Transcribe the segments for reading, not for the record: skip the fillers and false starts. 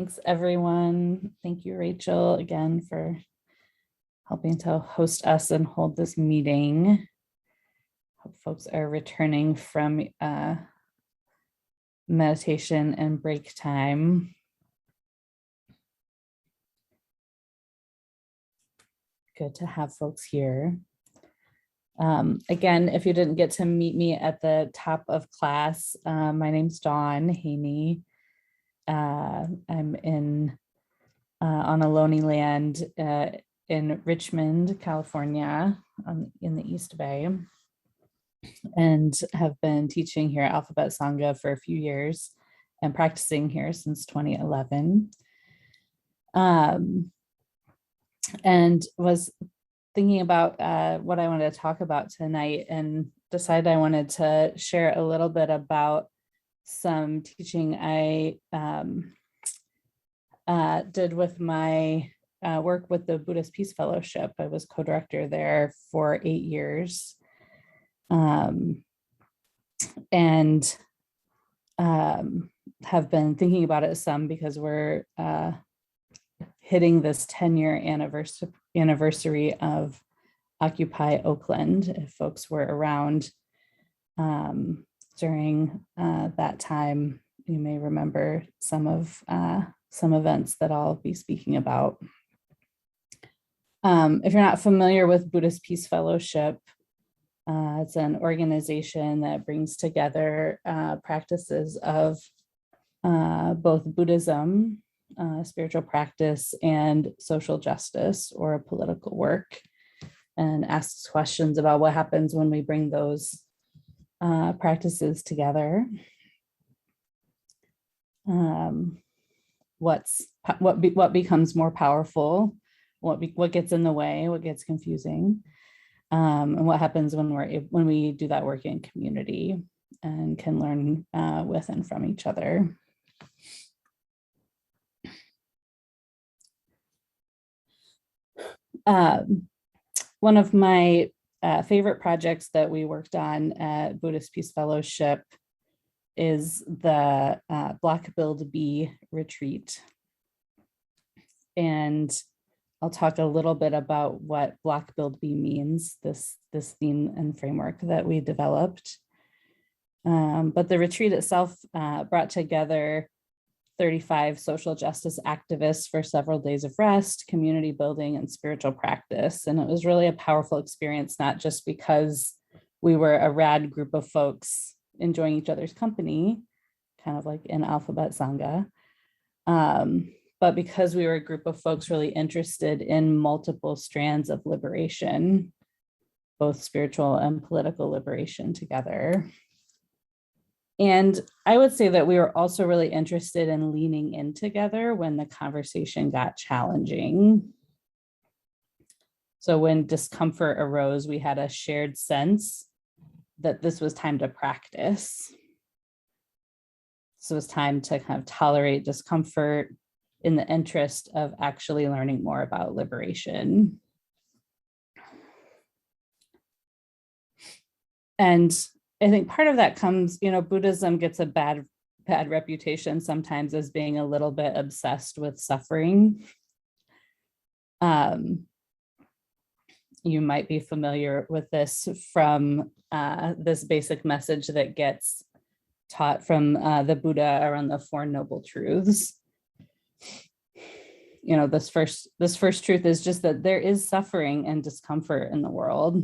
Thanks, everyone. Thank you, Rachel, again for helping to host us and hold this meeting. Hope folks are returning from meditation and break time. Good to have folks here. Again, if you didn't get to meet me at the top of class, my name's Dawn Haney. I'm on a lonely land in Richmond, California, in the East Bay, and have been teaching here at Alphabet Sangha for a few years and practicing here since 2011. And was thinking about what I wanted to talk about tonight and decided I wanted to share a little bit about some teaching I did with my work with the Buddhist Peace Fellowship. I was co-director there for 8 years. And have been thinking about it some because we're hitting this 10-year anniversary of Occupy Oakland. If folks were around during that time, you may remember some events that I'll be speaking about. If you're not familiar with Buddhist Peace Fellowship, it's an organization that brings together practices of both Buddhism, spiritual practice, and social justice or political work, and asks questions about what happens when we bring those practices together. What becomes more powerful, what gets in the way, what gets confusing, and what happens when we do that work in community and can learn with and from each other. One of my favorite projects that we worked on at Buddhist Peace Fellowship is the Black-billed Bee retreat. And I'll talk a little bit about what Black-billed Bee means, this theme and framework that we developed. But the retreat itself brought together 35 social justice activists for several days of rest, community building, and spiritual practice. And it was really a powerful experience, not just because we were a rad group of folks enjoying each other's company, kind of like in Alphabet Sangha, but because we were a group of folks really interested in multiple strands of liberation, both spiritual and political liberation together. And I would say that we were also really interested in leaning in together when the conversation got challenging. So when discomfort arose, we had a shared sense that this was time to practice. So it was time to kind of tolerate discomfort in the interest of actually learning more about liberation. And I think part of that comes, Buddhism gets a bad reputation sometimes as being a little bit obsessed with suffering. You might be familiar with this from this basic message that gets taught from the Buddha around the Four Noble Truths. This first truth is just that there is suffering and discomfort in the world.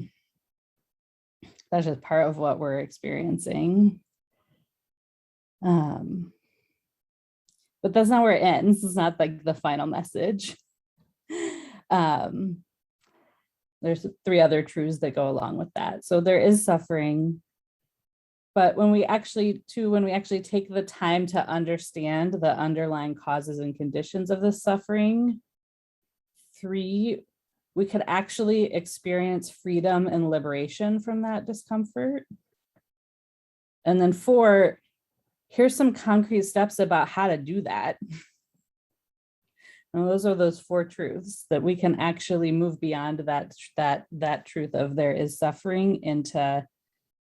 That's just part of what we're experiencing. But that's not where it ends. It's not like the final message. There's 3 other truths that go along with that. So there is suffering, but when we actually take the time to understand the underlying causes and conditions of the suffering, 3, we could actually experience freedom and liberation from that discomfort. And then 4, here's some concrete steps about how to do that. And those are those 4 truths that we can actually move beyond that truth of there is suffering into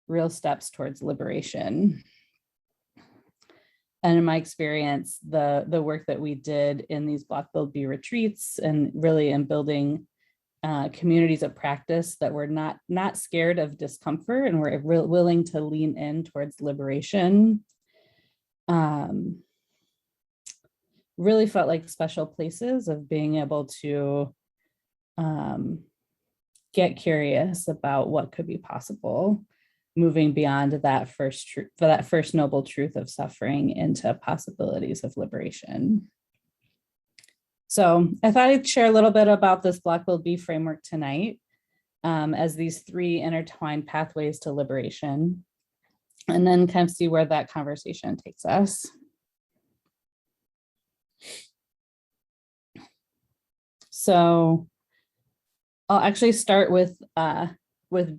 real steps towards liberation. And in my experience, the work that we did in these Black Build Be retreats and really in building communities of practice that were not scared of discomfort and were willing to lean in towards liberation, really felt like special places of being able to get curious about what could be possible, moving beyond that first noble truth of suffering into possibilities of liberation. So I thought I'd share a little bit about this Black Build Be framework tonight, as these three intertwined pathways to liberation, and then kind of see where that conversation takes us. So I'll actually start with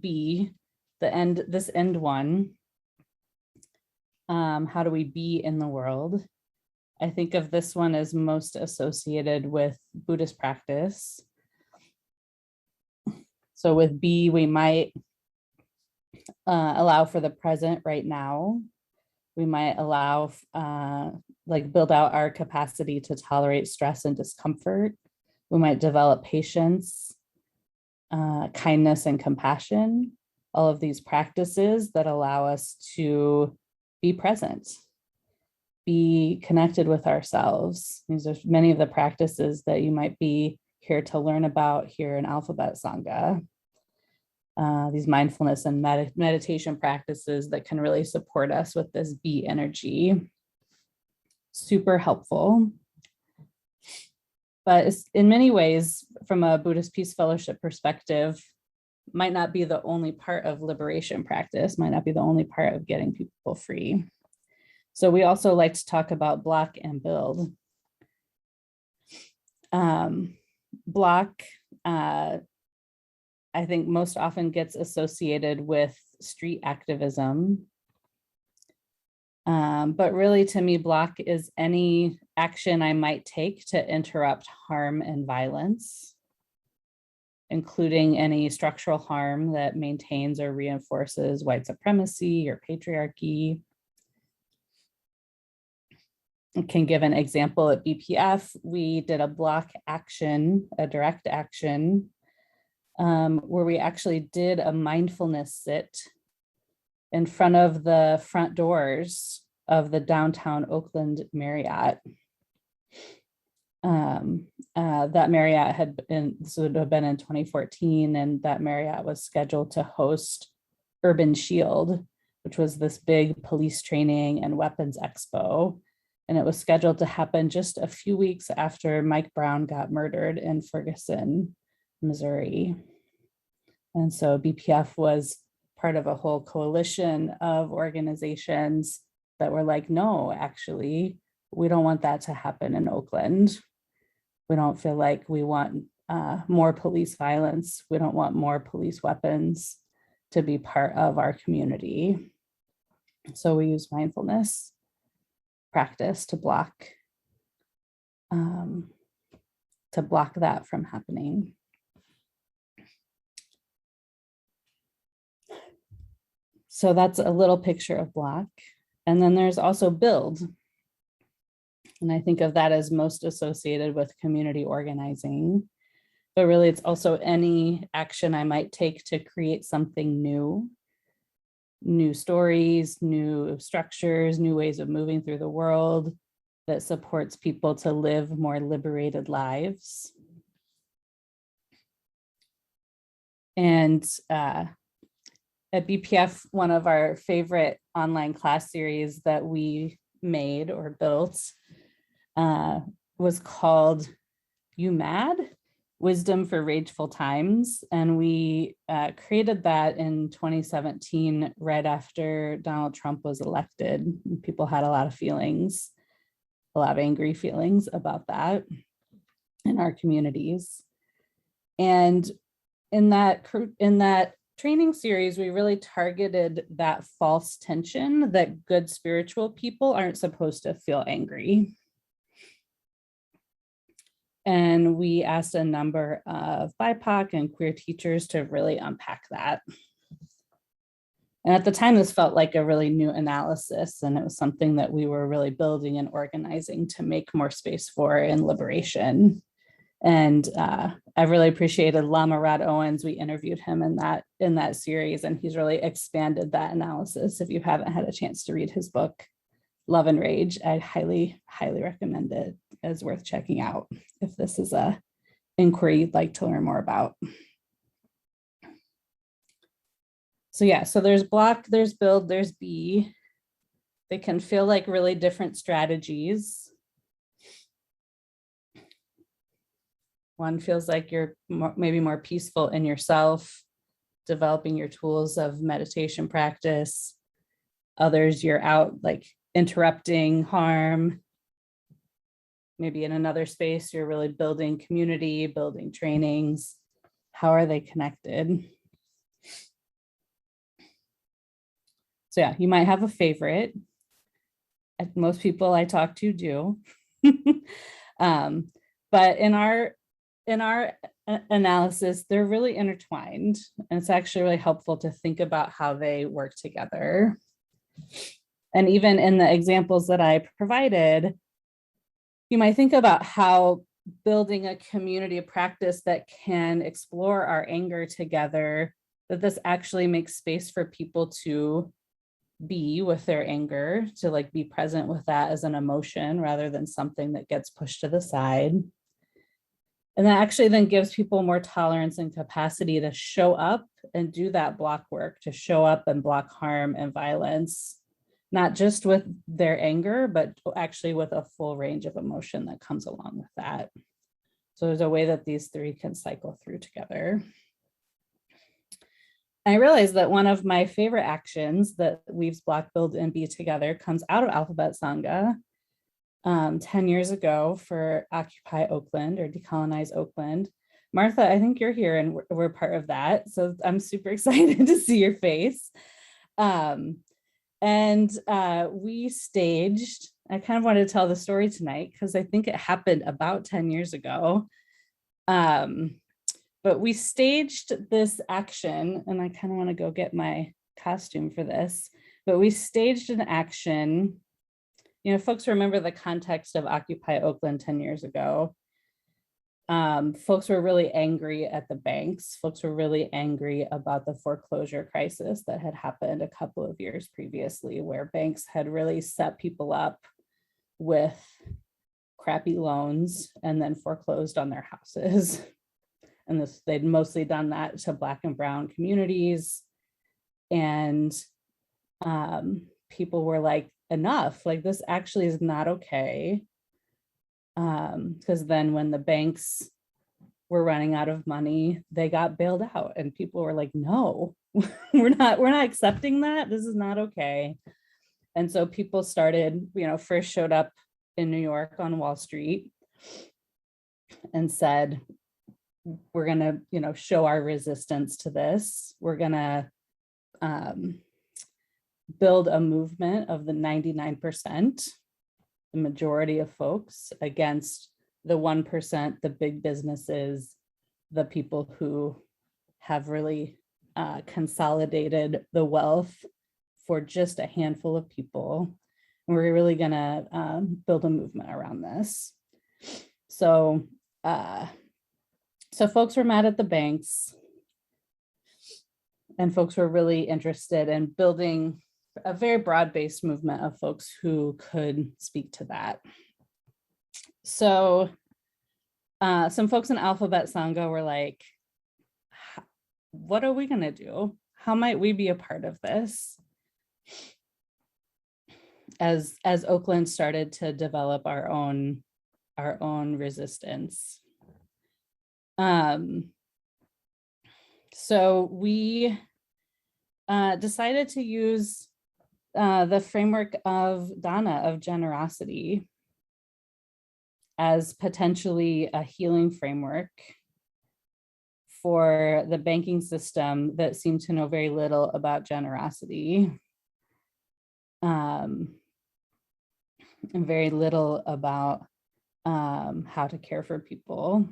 B, this end one. How do we be in the world? I think of this one as most associated with Buddhist practice. So with B, we might allow for the present right now. We might allow, build out our capacity to tolerate stress and discomfort. We might develop patience, kindness, and compassion. All of these practices that allow us to be present, be connected with ourselves. These are many of the practices that you might be here to learn about here in Alphabet Sangha. These mindfulness and meditation practices that can really support us with this be energy. Super helpful. But in many ways, from a Buddhist Peace Fellowship perspective, might not be the only part of liberation practice, might not be the only part of getting people free. So we also like to talk about block and build. Block, I think most often gets associated with street activism. But really, to me, block is any action I might take to interrupt harm and violence, including any structural harm that maintains or reinforces white supremacy or patriarchy. I can give an example at BPF. We did a block action, a direct action, where we actually did a mindfulness sit in front of the front doors of the downtown Oakland Marriott. That Marriott this would have been in 2014, and that Marriott was scheduled to host Urban Shield, which was this big police training and weapons expo. And it was scheduled to happen just a few weeks after Mike Brown got murdered in Ferguson, Missouri. And so BPF was part of a whole coalition of organizations that were like, no, actually, we don't want that to happen in Oakland. We don't feel like we want more police violence. We don't want more police weapons to be part of our community. So we use mindfulness practice to block that from happening. So that's a little picture of block. And then there's also build. And I think of that as most associated with community organizing. But really, it's also any action I might take to create something new stories, new structures, new ways of moving through the world that supports people to live more liberated lives. And at BPF, one of our favorite online class series that we made or built was called You Mad? Wisdom for Rageful Times. And we created that in 2017, right after Donald Trump was elected. People had a lot of feelings, a lot of angry feelings about that in our communities. And in that training series, we really targeted that false tension that good spiritual people aren't supposed to feel angry. And we asked a number of BIPOC and queer teachers to really unpack that. And at the time, this felt like a really new analysis, and it was something that we were really building and organizing to make more space for in liberation. And I really appreciated Lama Rod Owens. We interviewed him in that series, and he's really expanded that analysis. If you haven't had a chance to read his book, Love and Rage, I highly, highly recommend it. It's worth checking out if this is a inquiry you'd like to learn more about. So yeah, so there's block, there's build, there's be. They can feel like really different strategies. One feels like you're maybe more peaceful in yourself, developing your tools of meditation practice. Others, you're out like interrupting harm. Maybe in another space, you're really building community, building trainings. How are they connected? So yeah, you might have a favorite. Most people I talk to do. But in our analysis, they're really intertwined. And it's actually really helpful to think about how they work together. And even in the examples that I provided, you might think about how building a community of practice that can explore our anger together, that this actually makes space for people to be with their anger, to like be present with that as an emotion rather than something that gets pushed to the side. And that actually then gives people more tolerance and capacity to show up and do that block work, to show up and block harm and violence, not just with their anger, but actually with a full range of emotion that comes along with that. So there's a way that these three can cycle through together. I realized that one of my favorite actions that weaves block, build, and be together comes out of Alphabet Sangha 10 years ago for Occupy Oakland or Decolonize Oakland. Martha, I think you're here and we're part of that. So I'm super excited to see your face. We staged, I kind of wanted to tell the story tonight because I think it happened about 10 years ago. But we staged this action, and I kind of want to go get my costume for this, but we staged an action. You know, folks remember the context of Occupy Oakland 10 years ago. Folks were really angry at the banks. Folks were really angry about the foreclosure crisis that had happened a couple of years previously, where banks had really set people up with crappy loans and then foreclosed on their houses. And they'd mostly done that to Black and Brown communities. And people were like, enough, like this actually is not okay. Because then when the banks were running out of money, they got bailed out and people were like, no, we're not accepting that. This is not okay. And so people started, first showed up in New York on Wall Street and said, we're going to, show our resistance to this. We're going to build a movement of the 99%, the majority of folks, against the 1%, the big businesses, the people who have really consolidated the wealth for just a handful of people. And we're really going to build a movement around this. So folks were mad at the banks, and folks were really interested in building a very broad-based movement of folks who could speak to that. So some folks in Alphabet Sangha were like, what are we going to do? How might we be a part of this? As Oakland started to develop our own resistance. So we decided to use the framework of Dana, of generosity, as potentially a healing framework for the banking system that seemed to know very little about generosity, and very little about how to care for people.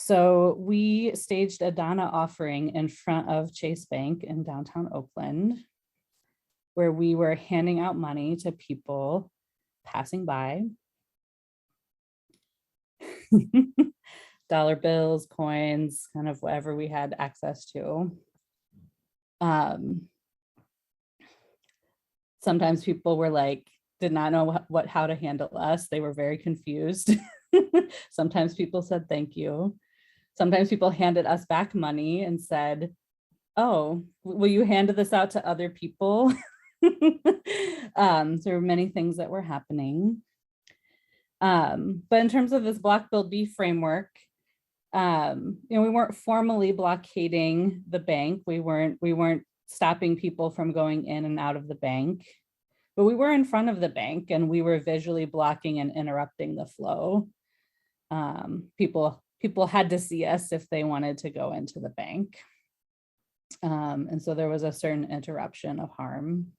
So we staged a Dana offering in front of Chase Bank in downtown Oakland, where we were handing out money to people passing by. Dollar bills, coins, kind of whatever we had access to. Sometimes people were like, did not know how to handle us. They were very confused. Sometimes people said thank you. Sometimes people handed us back money and said, oh, will you hand this out to other people? There were many things that were happening. But in terms of this Block Build Be framework, we weren't formally blockading the bank. We weren't stopping people from going in and out of the bank, but we were in front of the bank and we were visually blocking and interrupting the flow. People had to see us if they wanted to go into the bank. And so there was a certain interruption of harm.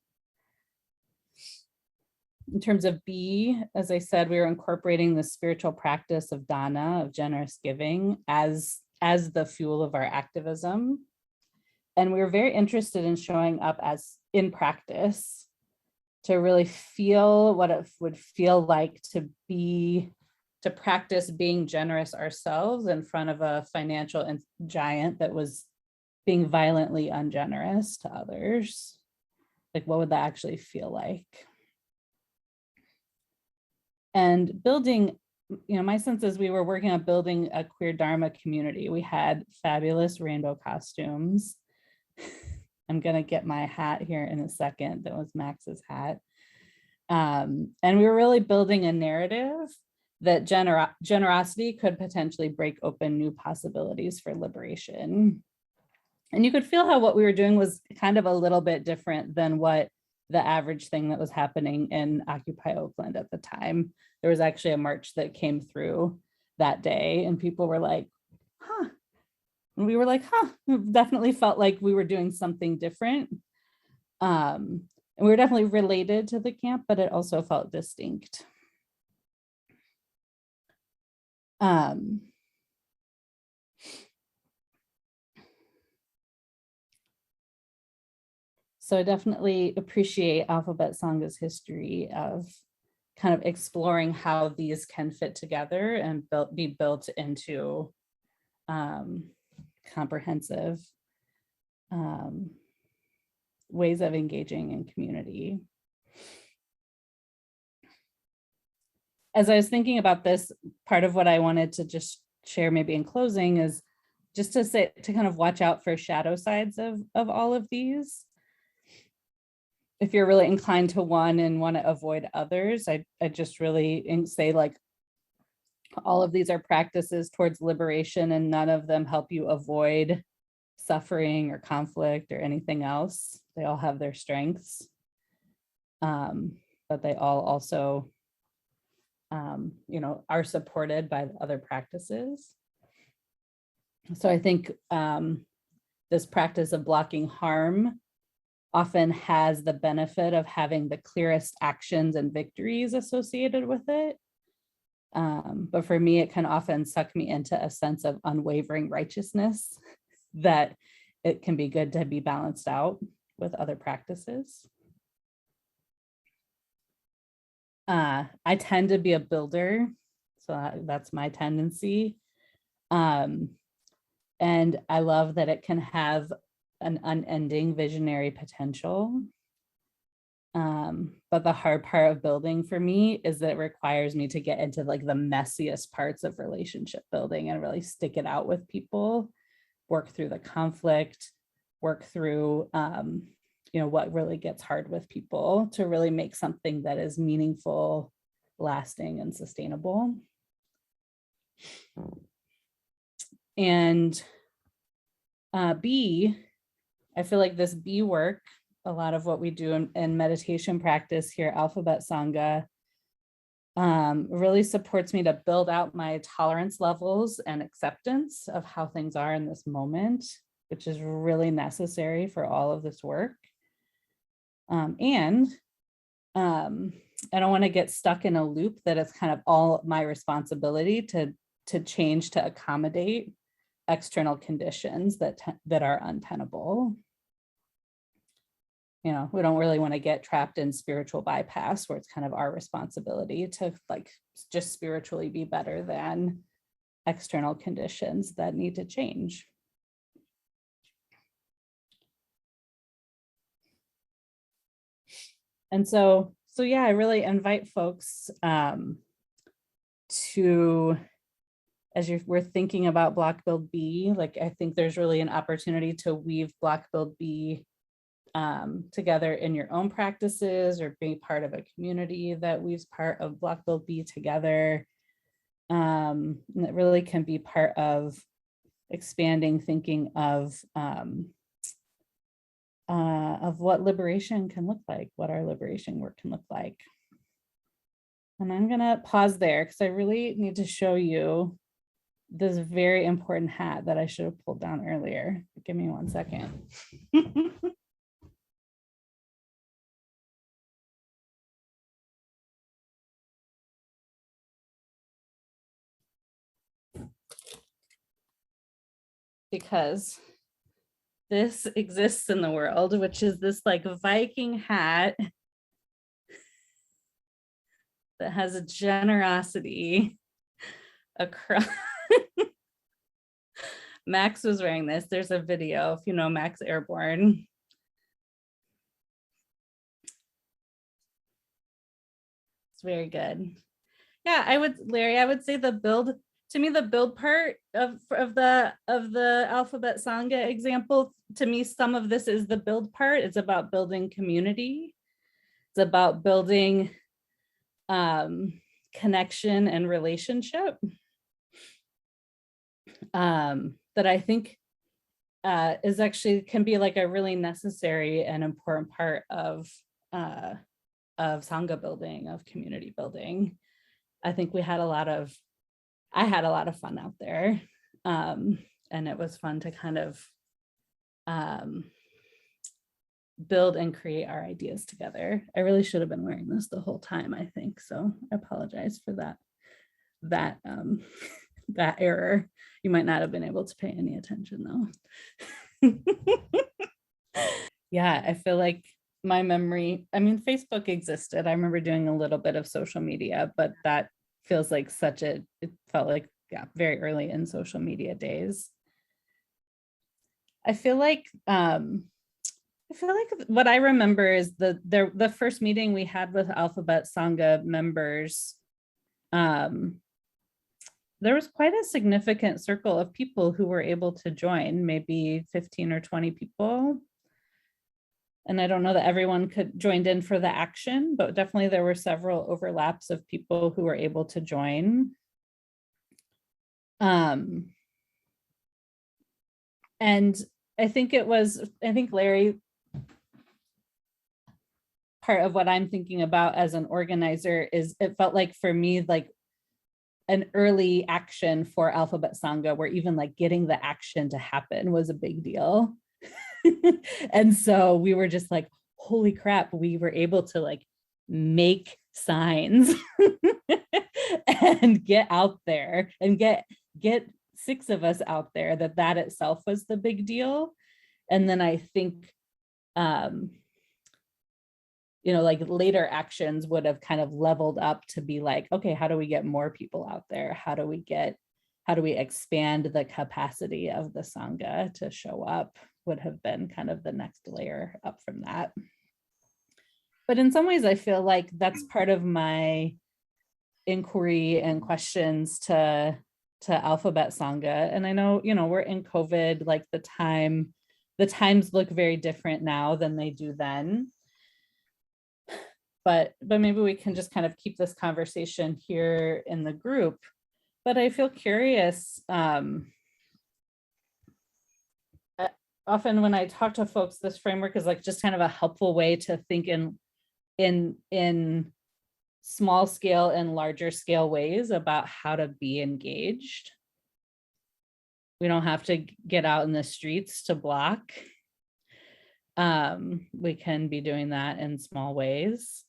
In terms of B, as I said, we were incorporating the spiritual practice of dana, of generous giving, as the fuel of our activism. And we were very interested in showing up as in practice to really feel what it would feel like to practice being generous ourselves in front of a financial giant that was being violently ungenerous to others. Like, what would that actually feel like? And building, my sense is we were working on building a queer Dharma community. We had fabulous rainbow costumes. I'm gonna get my hat here in a second. That was Max's hat. And we were really building a narrative that generosity could potentially break open new possibilities for liberation. And you could feel how what we were doing was kind of a little bit different than what the average thing that was happening in Occupy Oakland at the time. There was actually a march that came through that day and people were like, huh. And we were like, huh, it definitely felt like we were doing something different. And we were definitely related to the camp, but it also felt distinct. So I definitely appreciate Alphabet Sangha's history of kind of exploring how these can fit together and be built into comprehensive ways of engaging in community. As I was thinking about this, part of what I wanted to just share maybe in closing is just to kind of watch out for shadow sides of all of these. If you're really inclined to one and want to avoid others, I just really say like all of these are practices towards liberation and none of them help you avoid suffering or conflict or anything else. They all have their strengths, but they all also are supported by the other practices. So I think this practice of blocking harm often has the benefit of having the clearest actions and victories associated with it. But for me, it can often suck me into a sense of unwavering righteousness that it can be good to be balanced out with other practices. I tend to be a builder, so that's my tendency. And I love that it can have an unending visionary potential. But the hard part of building for me is that it requires me to get into like the messiest parts of relationship building and really stick it out with people, work through the conflict, work through what really gets hard with people to really make something that is meaningful, lasting, and sustainable. And B, I feel like this B work, a lot of what we do in meditation practice here at Alphabet Sangha, really supports me to build out my tolerance levels and acceptance of how things are in this moment, which is really necessary for all of this work. And I don't want to get stuck in a loop that it's kind of all my responsibility to to change to accommodate external conditions that are untenable. You know, we don't really want to get trapped in spiritual bypass where it's kind of our responsibility to like just spiritually be better than external conditions that need to change. And so yeah, I really invite folks to, as we're thinking about Block Build B, like I think there's really an opportunity to weave Block Build B together in your own practices, or be part of a community that weaves part of Block Build B together. And it really can be part of expanding thinking of what liberation can look like, what our liberation work can look like. And I'm gonna pause there because I really need to show you this very important hat that I should have pulled down earlier. Give me 1 second. Because this exists in the world, which is this like Viking hat that has a generosity across. Max was wearing this. There's a video, if you know Max Airborne. It's very good. Yeah, Larry, I would say the build, to me, the build part of the Alphabet Sangha example, to me, some of this is the build part. It's about building community. It's about building connection and relationship. That I think is actually can be like a really necessary and important part of Sangha building, of community building. I think I had a lot of fun out there. And it was fun to kind of build and create our ideas together. I really should have been wearing this the whole time, I think. So I apologize for that error. You might not have been able to pay any attention though. Yeah, I feel like my memory, I mean, Facebook existed. I remember doing a little bit of social media, but that feels like it felt like, yeah, very early in social media days. I feel like what I remember is the first meeting we had with Alphabet Sangha members, there was quite a significant circle of people who were able to join, maybe 15 or 20 people. And I don't know that everyone joined in for the action, but definitely there were several overlaps of people who were able to join. And I think Larry, part of what I'm thinking about as an organizer is it felt like for me, like an early action for Alphabet Sangha, where even like getting the action to happen was a big deal. And so we were just like, holy crap, we were able to like make signs and get out there and get 6 of us out there, that itself was the big deal. And then I think like later actions would have kind of leveled up to be like, okay, how do we get more people out there? How do we expand the capacity of the Sangha to show up, would have been kind of the next layer up from that. But in some ways, I feel like that's part of my inquiry and questions to Alphabet Sangha. And I know, we're in COVID, like the times look very different now than they do then. But maybe we can just kind of keep this conversation here in the group. But I feel curious, often when I talk to folks, this framework is like just kind of a helpful way to think in small scale and larger scale ways about how to be engaged. We don't have to get out in the streets to block. We can be doing that in small ways.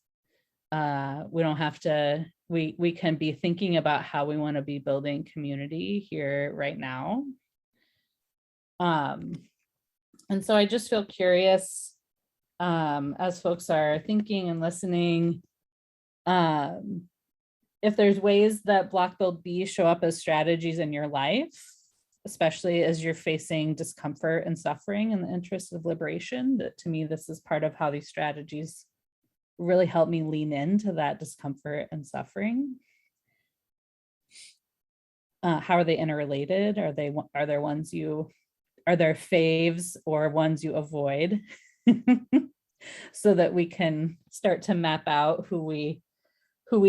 We don't have to we can be thinking about how we want to be building community here right now. And so I just feel curious, as folks are thinking and listening, if there's ways that Block Build B show up as strategies in your life, especially as you're facing discomfort and suffering in the interest of liberation. That, to me, this is part of how these strategies really help me lean into that discomfort and suffering. How are they interrelated? Are there ones are there faves or ones you avoid? So that we can start to map out who we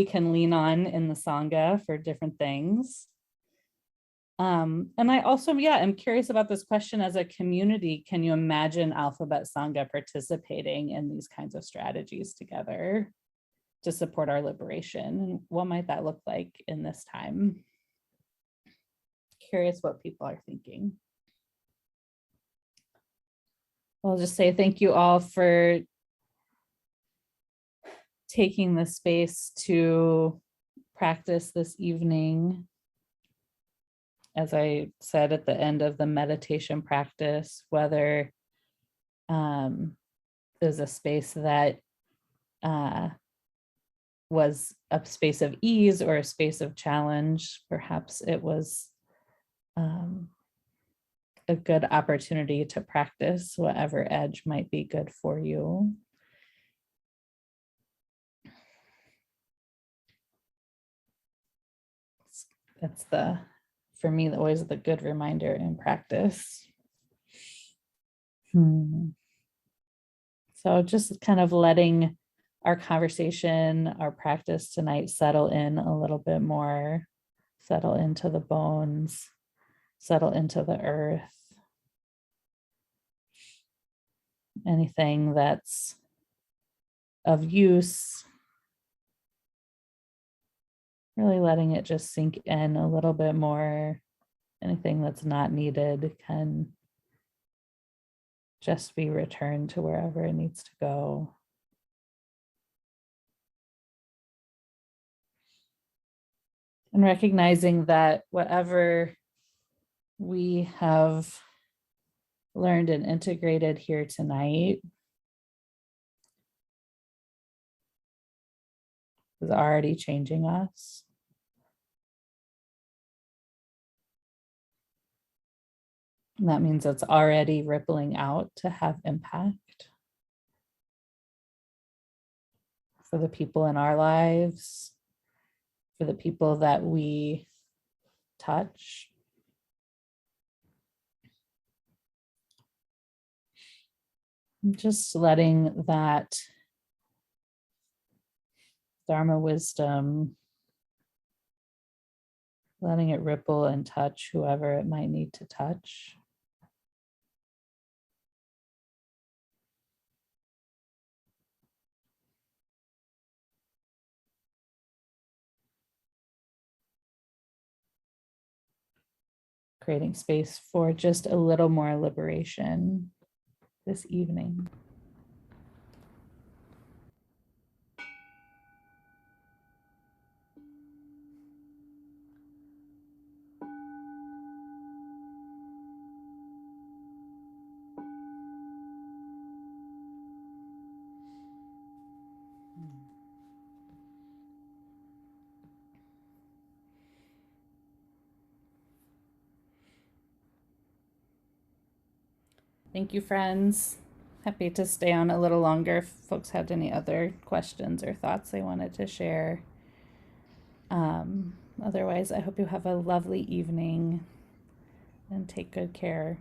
can lean on in the Sangha for different things. And I also, I'm curious about this question. As a community, can you imagine Alphabet Sangha participating in these kinds of strategies together to support our liberation? And what might that look like in this time? Curious what people are thinking. I'll just say thank you all for taking the space to practice this evening. As I said at the end of the meditation practice, whether there's a space that was a space of ease or a space of challenge, perhaps it was a good opportunity to practice whatever edge might be good for you. That's for me, always the good reminder in practice. So just kind of letting our conversation, our practice tonight settle in a little bit more, settle into the bones, settle into the earth. Anything that's of use, really letting it just sink in a little bit more. Anything that's not needed can just be returned to wherever it needs to go. And recognizing that whatever we have learned and integrated here tonight is already changing us. And that means it's already rippling out to have impact for the people in our lives, for the people that we touch. Just letting that Dharma wisdom, letting it ripple and touch whoever it might need to touch. Creating space for just a little more liberation this evening. Thank you, friends. Happy to stay on a little longer if folks had any other questions or thoughts they wanted to share. Otherwise, I hope you have a lovely evening and take good care.